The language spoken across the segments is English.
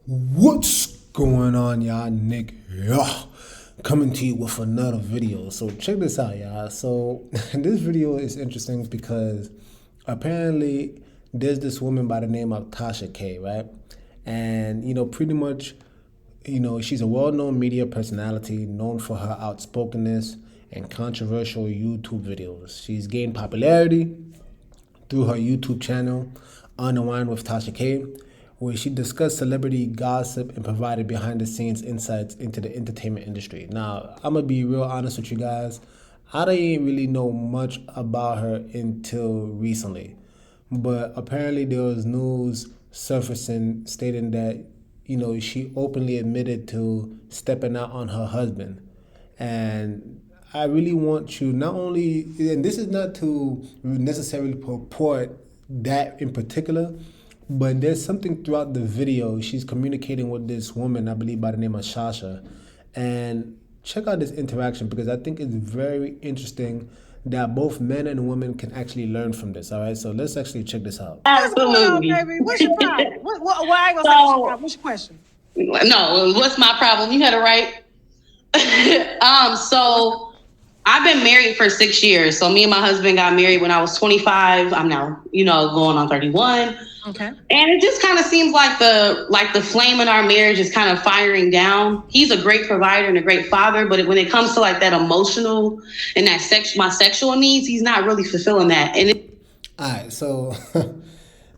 What's going on, y'all? Nick here, coming to you with another video. So check this out, y'all. So this video is interesting because apparently there's this woman by the name of Tasha K, right? And pretty much, she's a well-known media personality known for her outspokenness and controversial YouTube videos. She's gained popularity through her YouTube channel, Unwavering with Tasha K, where she discussed celebrity gossip and provided behind-the-scenes insights into the entertainment industry. Now, I'm gonna be real honest with you guys. I didn't really know much about her until recently, but apparently there was news surfacing stating that she openly admitted to stepping out on her husband. And I really want you not only, and this is not to necessarily purport that in particular, but there's something throughout the video. She's communicating with this woman, I believe by the name of Sasha. And check out this interaction because I think it's very interesting that both men and women can actually learn from this. All right, so let's actually check this out. Absolutely. What's going on, baby? What's your problem? What I ain't gonna say what's your problem. What's your question? No, what's my problem? You had it right. So I've been married for 6 years. So me and my husband got married when I was 25. I'm now, going on 31. Okay. And it just kind of seems like the flame in our marriage is kind of firing down. He's a great provider and a great father, but when it comes to like that emotional and that my sexual needs, he's not really fulfilling that. All right, so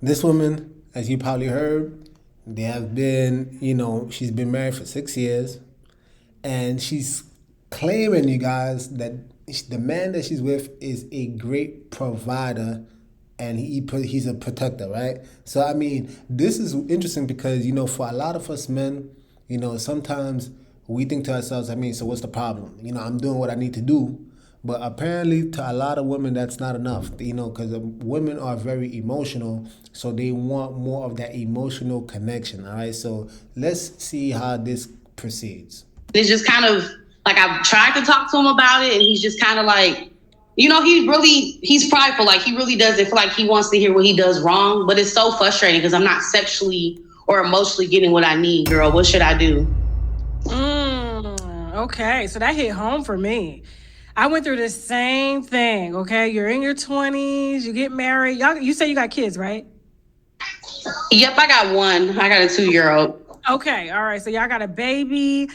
this woman, as you probably heard, they have been, she's been married for 6 years, and she's claiming, you guys, that the man that she's with is a great provider and he's a protector, right? So, I mean, this is interesting because, for a lot of us men, sometimes we think to ourselves, so what's the problem? I'm doing what I need to do. But apparently to a lot of women, that's not enough, because women are very emotional. So they want more of that emotional connection, all right? So let's see how this proceeds. It's just kind of like I've tried to talk to him about it, and he's just kind of like, he's prideful. Like he really doesn't feel like he wants to hear what he does wrong. But it's so frustrating because I'm not sexually or emotionally getting what I need, girl. What should I do? Okay, so that hit home for me. I went through the same thing, okay? You're in your 20s, you get married. You say you got kids, right? Yep, I got one. I got a 2-year-old. Okay, all right. So y'all got a baby.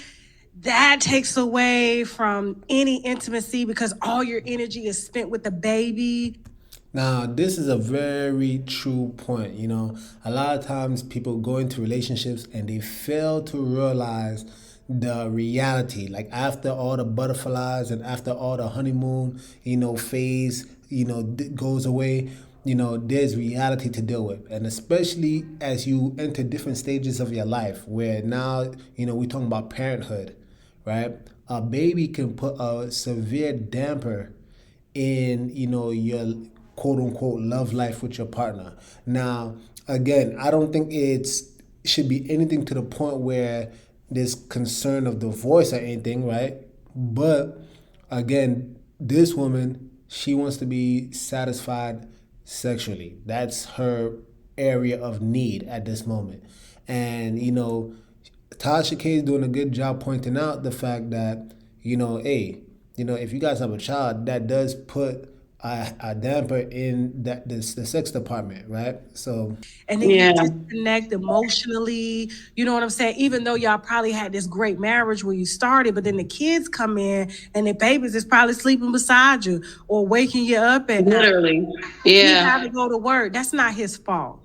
That takes away from any intimacy because all your energy is spent with the baby. Now, this is a very true point. A lot of times people go into relationships and they fail to realize the reality. Like after all the butterflies and after all the honeymoon, phase, goes away, there's reality to deal with. And especially as you enter different stages of your life where now, we're talking about parenthood, right? A baby can put a severe damper in, your quote unquote love life with your partner. Now, again, I don't think should be anything to the point where there's concern of divorce or anything, right? But again, this woman, she wants to be satisfied sexually. That's her area of need at this moment. And, Tasha K is doing a good job pointing out the fact that, hey, if you guys have a child, that does put a damper in the sex department, right? So, and then you disconnect emotionally, you know what I'm saying? Even though y'all probably had this great marriage where you started, but then the kids come in and the babies is probably sleeping beside you or waking you up at literally night. Yeah, he had to go to work. That's not his fault,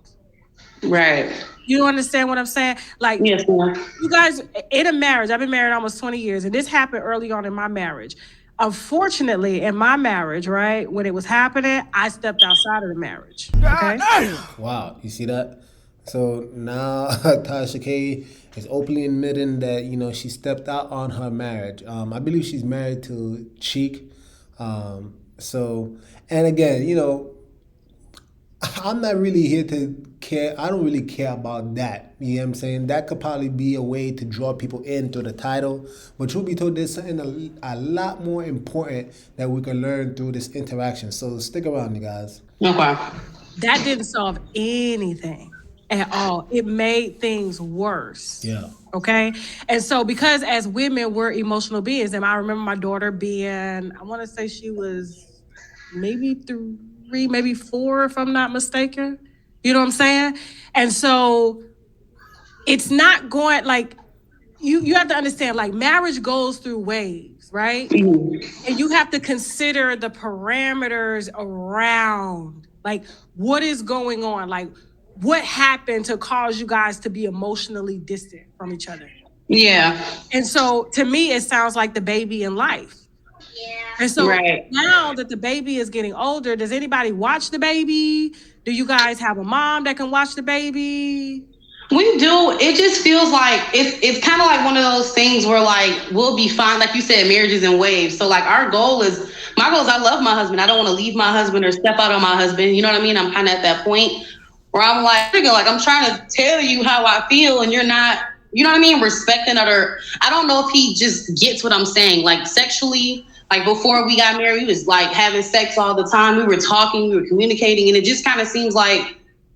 right? You understand what I'm saying? Like, yes, you guys in a marriage, I've been married almost 20 years, and this happened early on in my marriage. Unfortunately, in my marriage, right, when it was happening, I stepped outside of the marriage. Okay. Wow, you see that? So now Tasha K is openly admitting that she stepped out on her marriage. I believe she's married to Cheek. So, and again, I'm not really here to care. I don't really care about that. You know what I'm saying? That could probably be a way to draw people in through the title. But truth be told, there's something a lot more important that we can learn through this interaction. So stick around, you guys. Okay. That didn't solve anything. at all. It made things worse. Yeah. Okay. And so, because as women, we're emotional beings, and I remember my daughter being, I want to say she was maybe 3, maybe 4, if I'm not mistaken. You know what I'm saying? And so, it's not going like, you have to understand, like, marriage goes through waves, right? And you have to consider the parameters around, like, what is going on, like, what happened to cause you guys to be emotionally distant from each other. Yeah. And so, to me, it sounds like the baby in life. And so, Right. now that the baby is getting older, does anybody watch the baby? Do you guys have a mom that can watch the baby? We do. It just feels like it's kind of like one of those things where like we'll be fine. Like you said, marriages in waves. So like my goal is I love my husband. I don't want to leave my husband or step out on my husband. You know what I mean? I'm kind of at that point where I'm like I'm trying to tell you how I feel, and you're not. You know what I mean? Respecting other. I don't know if he just gets what I'm saying. Like sexually, like before we got married, we was like having sex all the time. We were talking, we were communicating, and it just kind of seems like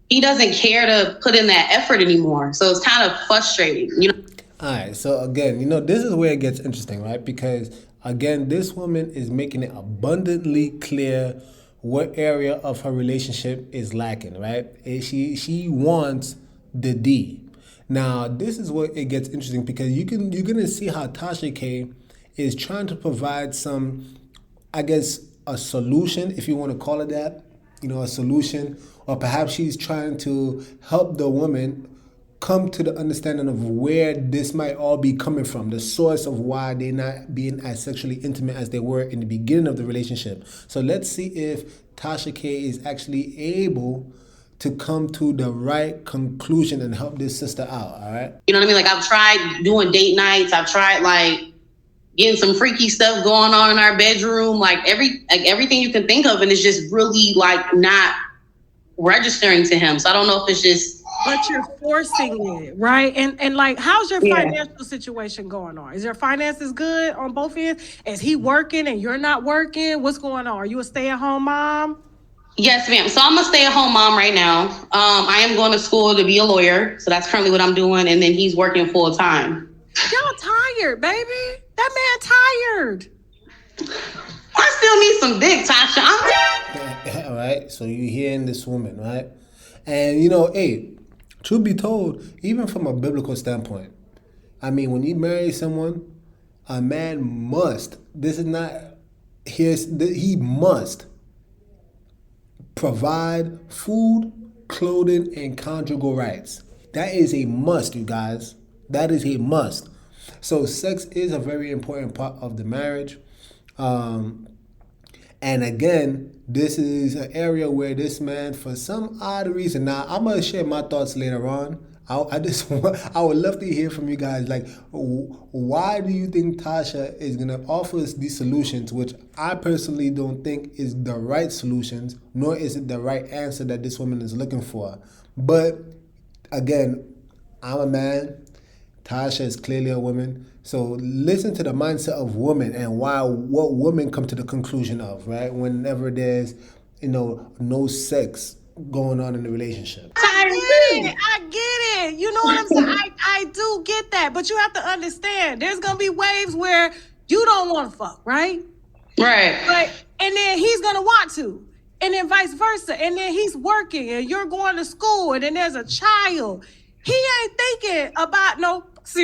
he doesn't care to put in that effort anymore. So it's kind of frustrating, you know? All right. So again, this is where it gets interesting, right? Because again, this woman is making it abundantly clear what area of her relationship is lacking, right? She wants the D. Now, this is where it gets interesting because you're gonna see how Tasha K is trying to provide some, I guess, a solution, if you want to call it that, a solution, or perhaps she's trying to help the woman come to the understanding of where this might all be coming from, the source of why they're not being as sexually intimate as they were in the beginning of the relationship. So let's see if Tasha K is actually able to come to the right conclusion and help this sister out, all right? You know what I mean? Like I've tried doing date nights. I've tried like getting some freaky stuff going on in our bedroom, like everything you can think of, and it's just really like not registering to him. So I don't know if it's just. But you're forcing it, right? And like, how's your financial situation going on? Is your finances good on both ends? Is he working and you're not working? What's going on? Are you a stay-at-home mom? Yes, ma'am. So I'm a stay-at-home mom right now. I am going to school to be a lawyer, so that's currently what I'm doing, and then he's working full time. Y'all tired, baby. That man tired. I still need some dick, Tasha. All right. So you're hearing this woman, right? And hey, truth be told, even from a biblical standpoint, I mean, when you marry someone, a man must. This is not. He must provide food, clothing, and conjugal rights. That is a must, you guys. That is a must. So sex is a very important part of the marriage. And again, this is an area where this man, for some odd reason, now I'm gonna share my thoughts later on. I would love to hear from you guys. Like, why do you think Tasha is gonna offer us these solutions, which I personally don't think is the right solutions, nor is it the right answer that this woman is looking for. But again, I'm a man. Tasha is clearly a woman. So listen to the mindset of women and what women come to the conclusion of, right? Whenever there's, no sex going on in the relationship. I get it. You know what I'm saying? I do get that. But you have to understand, there's going to be waves where you don't want to fuck, right? Right. And then he's going to want to. And then vice versa. And then he's working and you're going to school and then there's a child. He ain't thinking about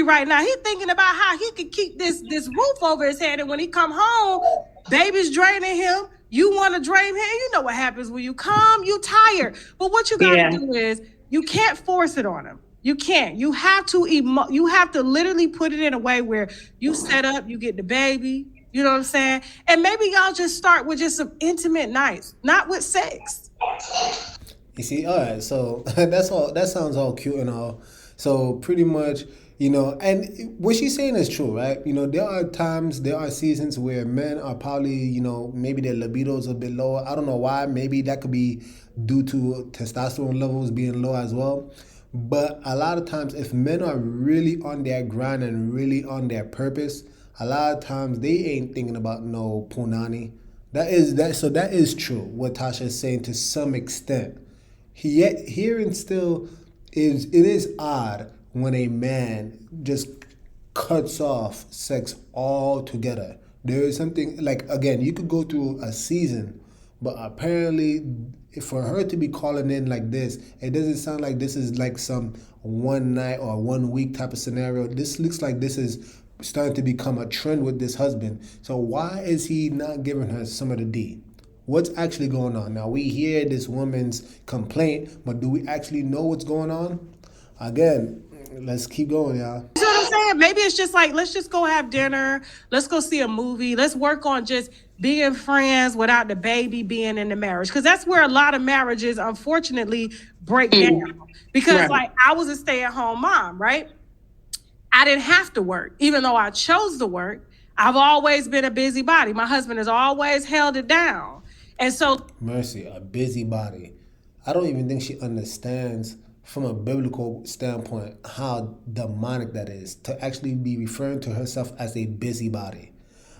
right now, he's thinking about how he could keep this roof over his head. And when he come home, baby's draining him. You want to drain him. You know what happens when you come, you tired. But what you got to do is you can't force it on him. You can't. You have to you have to literally put it in a way where you set up, you get the baby. You know what I'm saying? And maybe y'all just start with just some intimate nights, not with sex. You see, all right. So that's all. That sounds all cute and all. So pretty much, and what she's saying is true, right? There are seasons where men are probably, maybe their libido is a bit lower. I don't know why. Maybe that could be due to testosterone levels being low as well. But a lot of times, if men are really on their grind and really on their purpose, a lot of times they ain't thinking about no punani. So that is true. What Tasha is saying to some extent. Yet here and still, It is odd when a man just cuts off sex altogether. There is something like, again, you could go through a season, but apparently for her to be calling in like this, it doesn't sound like this is like some one night or 1 week type of scenario. This looks like this is starting to become a trend with this husband. So why is he not giving her some of the D? What's actually going on? Now we hear this woman's complaint, but do we actually know what's going on? Again, let's keep going, y'all. You know what I'm saying? Maybe it's just like, let's just go have dinner. Let's go see a movie. Let's work on just being friends without the baby being in the marriage. Because that's where a lot of marriages, unfortunately, break down. Because, like, I was a stay-at-home mom, right? I didn't have to work. Even though I chose to work, I've always been a busybody. My husband has always held it down. And so... Mercy, a busybody. I don't even think she understands from a biblical standpoint how demonic that is, to actually be referring to herself as a busybody.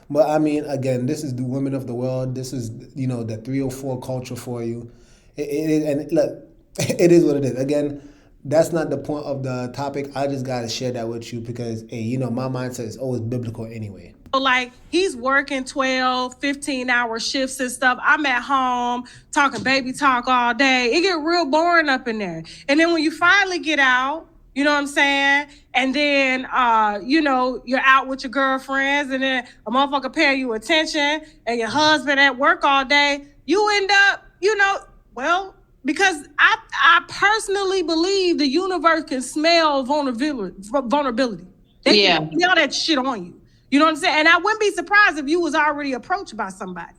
But I mean, again, this is the women of the world. This is, the 304 culture for you. And look, it is what it is. Again, that's not the point of the topic. I just got to share that with you because, hey, my mindset is always biblical anyway. Like, he's working 12, 15-hour shifts and stuff. I'm at home talking baby talk all day. It get real boring up in there. And then when you finally get out, you know what I'm saying? And then, you're out with your girlfriends and then a motherfucker paying you attention and your husband at work all day, you end up, because I personally believe the universe can smell vulnerability. They can smell that shit on you. You know what I'm saying? And I wouldn't be surprised if you was already approached by somebody.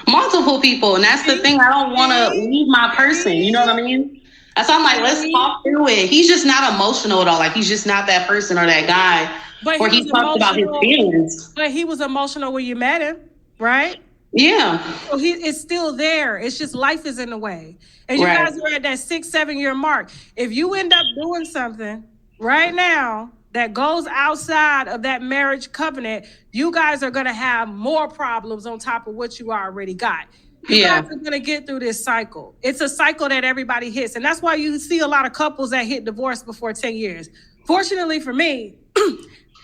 Multiple people. And that's the thing. I don't want to leave my person. You know what I mean? That's why I'm like, let's talk through it. He's just not emotional at all. Like, he's just not that person or that guy where he talks about his feelings. But he was emotional when you met him, right? Yeah. So it's still there. It's just life is in the way. And you guys are at that 6-7 year mark. If you end up doing something right now that goes outside of that marriage covenant, you guys are going to have more problems on top of what you already got. You guys are going to get through this cycle. It's a cycle that everybody hits. And that's why you see a lot of couples that hit divorce before 10 years. Fortunately for me,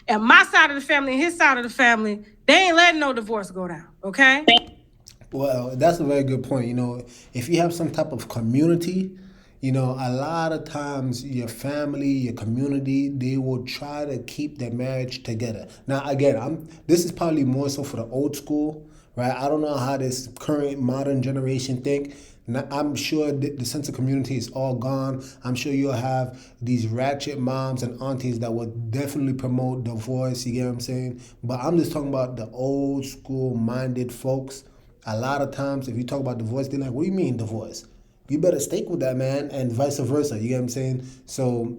and my side of the family and his side of the family, they ain't letting no divorce go down, okay? Well, that's a very good point. If you have some type of community, a lot of times your family, your community, they will try to keep their marriage together. Now, again, this is probably more so for the old school, right? I don't know how this current modern generation think. Now, I'm sure the sense of community is all gone. I'm sure you'll have these ratchet moms and aunties that will definitely promote divorce, you get what I'm saying? But I'm just talking about the old school minded folks. A lot of times, if you talk about divorce, they're like, what do you mean divorce? You better stick with that, man, and vice versa. You get what I'm saying? So,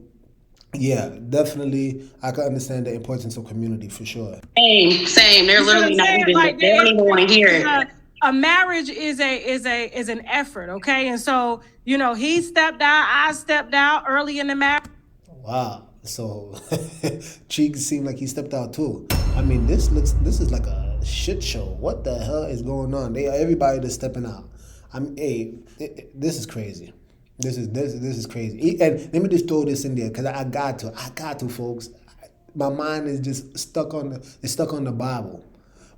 yeah, definitely, I can understand the importance of community for sure. Same. They're literally not even. Like, they don't even want to hear it. A marriage is an effort, okay? And so, he stepped out, I stepped out early in the marriage. Wow. So, Cheek seemed like he stepped out too. I mean, this is like a shit show. What the hell is going on? Everybody that's stepping out. This is crazy. This is crazy. And let me just throw this in there because I got to, folks. My mind is just stuck on the Bible.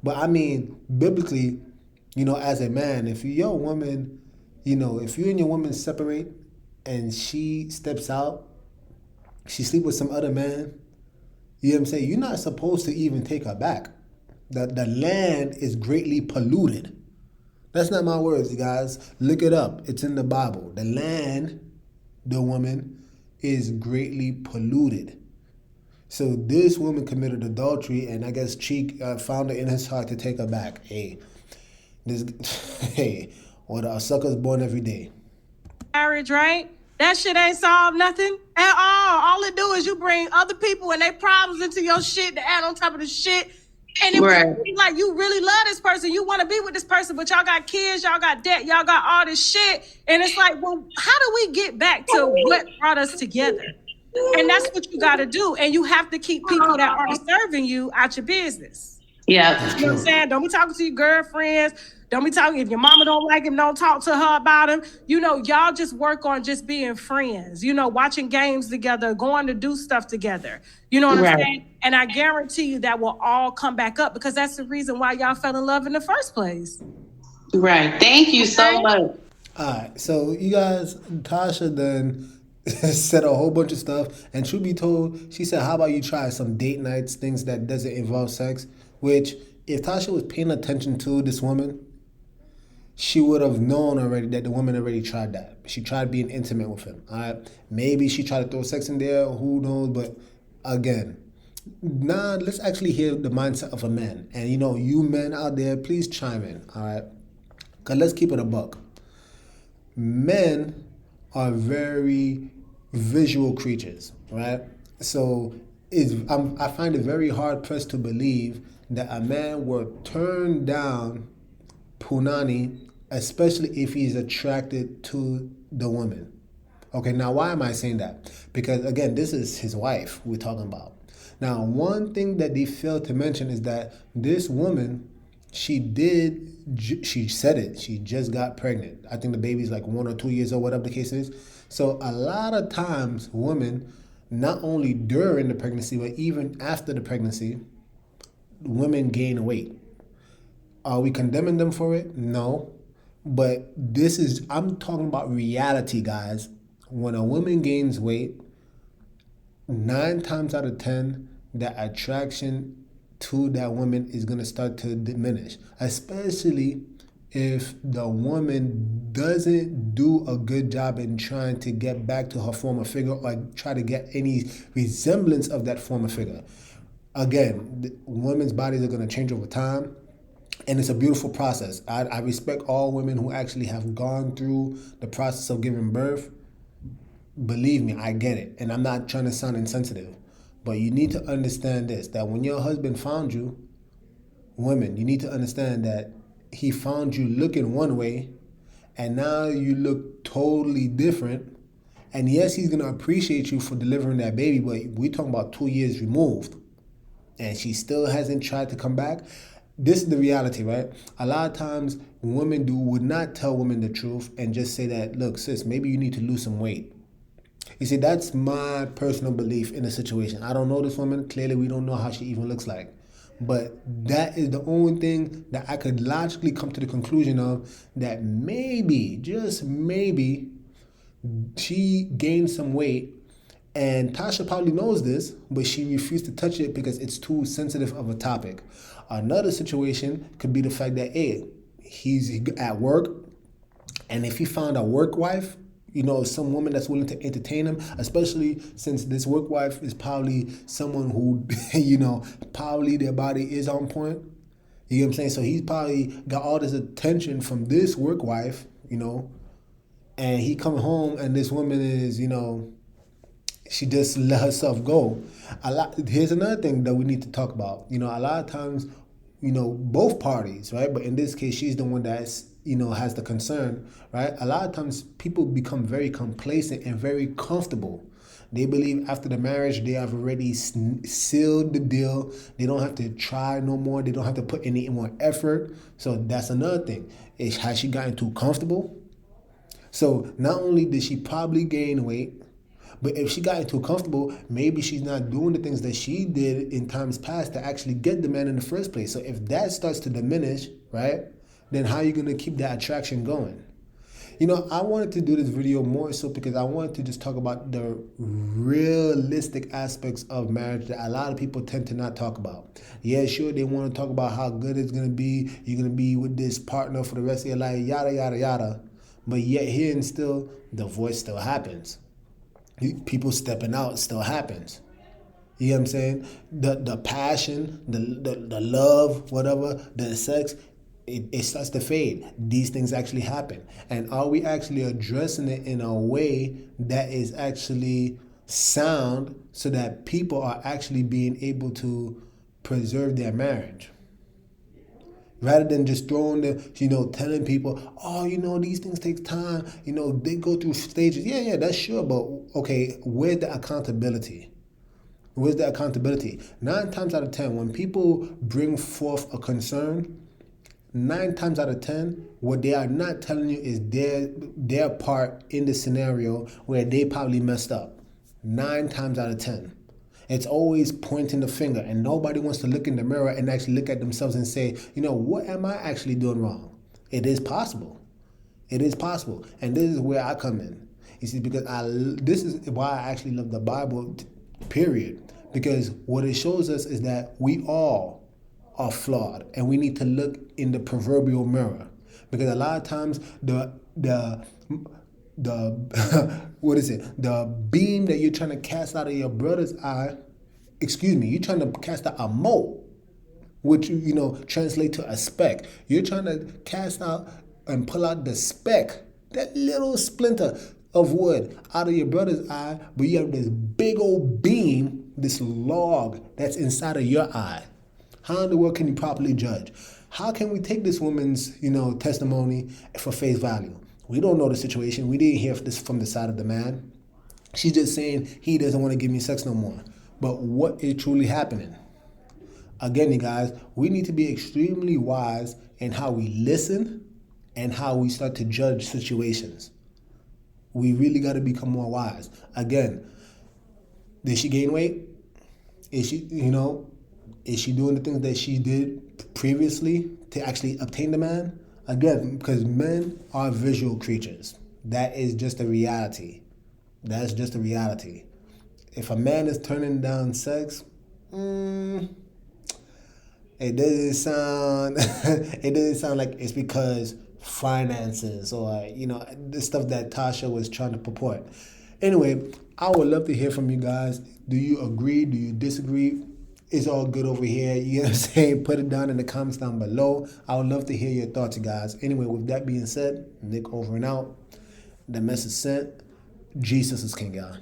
But I mean, biblically, as a man, if your woman, if you and your woman separate and she steps out, she sleep with some other man, you know what I'm saying? You're not supposed to even take her back. The land is greatly polluted. That's not my words, you guys. Look it up. It's in the Bible. The land, the woman, is greatly polluted. So this woman committed adultery, and I guess Cheek found it in his heart to take her back. Or a sucker's born every day. Marriage, right? That shit ain't solved nothing at all. All it do is you bring other people and their problems into your shit to add on top of the shit. And it was like, you really love this person. You want to be with this person, but y'all got kids, y'all got debt, y'all got all this shit. And it's like, well, how do we get back to what brought us together? And that's what you got to do. And you have to keep people that are serving you out your business. Yeah. You know what I'm saying? Don't be talking to your girlfriends. Don't be talking. If your mama don't like him, don't talk to her about him. Y'all just work on just being friends. Watching games together, going to do stuff together. You know what I'm Right. saying? And I guarantee you that will all come back up because that's the reason why y'all fell in love in the first place. Right. Thank you so Okay? much. All right, so you guys, Tasha then said a whole bunch of stuff, and truth be told, she said, "How about you try some date nights, things that doesn't involve sex?" Which, if Tasha was paying attention to this woman, she would have known already that the woman already tried that. She tried being intimate with him. All right, maybe she tried to throw sex in there. Who knows? But again, now let's actually hear the mindset of a man. And you men out there, please chime in. All right, cause let's keep it a buck. Men are very visual creatures, right? So I find it very hard pressed to believe that a man will turn down punani, especially if he's attracted to the woman. Okay, now why am I saying that? Because again, this is his wife we're talking about. Now, one thing that they failed to mention is that this woman, she said it, she just got pregnant. I think the baby's like 1 or 2 years old, whatever the case is. So a lot of times women, not only during the pregnancy, but even after the pregnancy, women gain weight. Are we condemning them for it? No. But I'm talking about reality, guys. When a woman gains weight, 9 times out of 10, the attraction to that woman is going to start to diminish, especially if the woman doesn't do a good job in trying to get back to her former figure or try to get any resemblance of that former figure. Again, women's bodies are going to change over time. And it's a beautiful process. I respect all women who actually have gone through the process of giving birth. Believe me, I get it. And I'm not trying to sound insensitive. But you need to understand this, that when your husband found you, women, you need to understand that he found you looking one way, and now you look totally different. And yes, he's going to appreciate you for delivering that baby, but we're talking about 2 years removed. And she still hasn't tried to come back. This is the reality, right? A lot of times women would not tell women the truth and just say that, look, sis, maybe you need to lose some weight. You see, that's my personal belief in the situation. I don't know this woman. Clearly, we don't know how she even looks like. But that is the only thing that I could logically come to the conclusion of, that maybe, just maybe, she gained some weight. And Tasha probably knows this, but she refused to touch it because it's too sensitive of a topic. Another situation could be the fact that, hey, he's at work, and if he found a work wife, some woman that's willing to entertain him, especially since this work wife is probably someone who, probably their body is on point. You get what I'm saying? So he's probably got all this attention from this work wife, and he come home and this woman is, she just let herself go. Here's another thing that we need to talk about. A lot of times, both parties, right? But in this case, she's the one that's, has the concern, right? A lot of times people become very complacent and very comfortable. They believe after the marriage, they have already sealed the deal. They don't have to try no more. They don't have to put any more effort. So that's another thing. Has she gotten too comfortable? So not only did she probably gain weight, but if she got too comfortable, maybe she's not doing the things that she did in times past to actually get the man in the first place. So if that starts to diminish, right, then how are you going to keep that attraction going? I wanted to do this video more so because I wanted to just talk about the realistic aspects of marriage that a lot of people tend to not talk about. Yeah, sure, they want to talk about how good it's going to be. You're going to be with this partner for the rest of your life, yada, yada, yada. But yet here and still, divorce still happens. People stepping out still happens. You know what I'm saying? The passion, the love, whatever, the sex, it starts to fade. These things actually happen. And are we actually addressing it in a way that is actually sound so that people are actually being able to preserve their marriage? Rather than just throwing the, telling people, oh, these things take time. They go through stages. Yeah, that's sure. But, okay, where's the accountability? Where's the accountability? 9 times out of 10, when people bring forth a concern, 9 times out of 10, what they are not telling you is their part in the scenario where they probably messed up. 9 times out of 10. It's always pointing the finger, and nobody wants to look in the mirror and actually look at themselves and say, what am I actually doing wrong? It is possible. It is possible. And this is where I come in. You see, because this is why I actually love the Bible, period. Because what it shows us is that we all are flawed, and we need to look in the proverbial mirror. Because a lot of times the what is it? The beam that you're trying to cast out of your brother's eye, you're trying to cast out a mote, which translate to a speck. You're trying to cast out and pull out the speck, that little splinter of wood out of your brother's eye, but you have this big old beam, this log that's inside of your eye. How in the world can you properly judge? How can we take this woman's, testimony for face value? We don't know the situation. We didn't hear this from the side of the man. She's just saying he doesn't want to give me sex no more. But what is truly happening? Again, you guys, we need to be extremely wise in how we listen and how we start to judge situations. We really got to become more wise. Again, did she gain weight? Is she doing the things that she did previously to actually obtain the man? Again, because men are visual creatures. That is just a reality. That's just a reality. If a man is turning down sex, it doesn't sound like it's because finances or the stuff that Tasha was trying to purport. Anyway, I would love to hear from you guys. Do you agree? Do you disagree? It's all good over here. You know what I'm saying? Put it down in the comments down below. I would love to hear your thoughts, you guys. Anyway, with that being said, Nick over and out. The message sent. Jesus is King, y'all.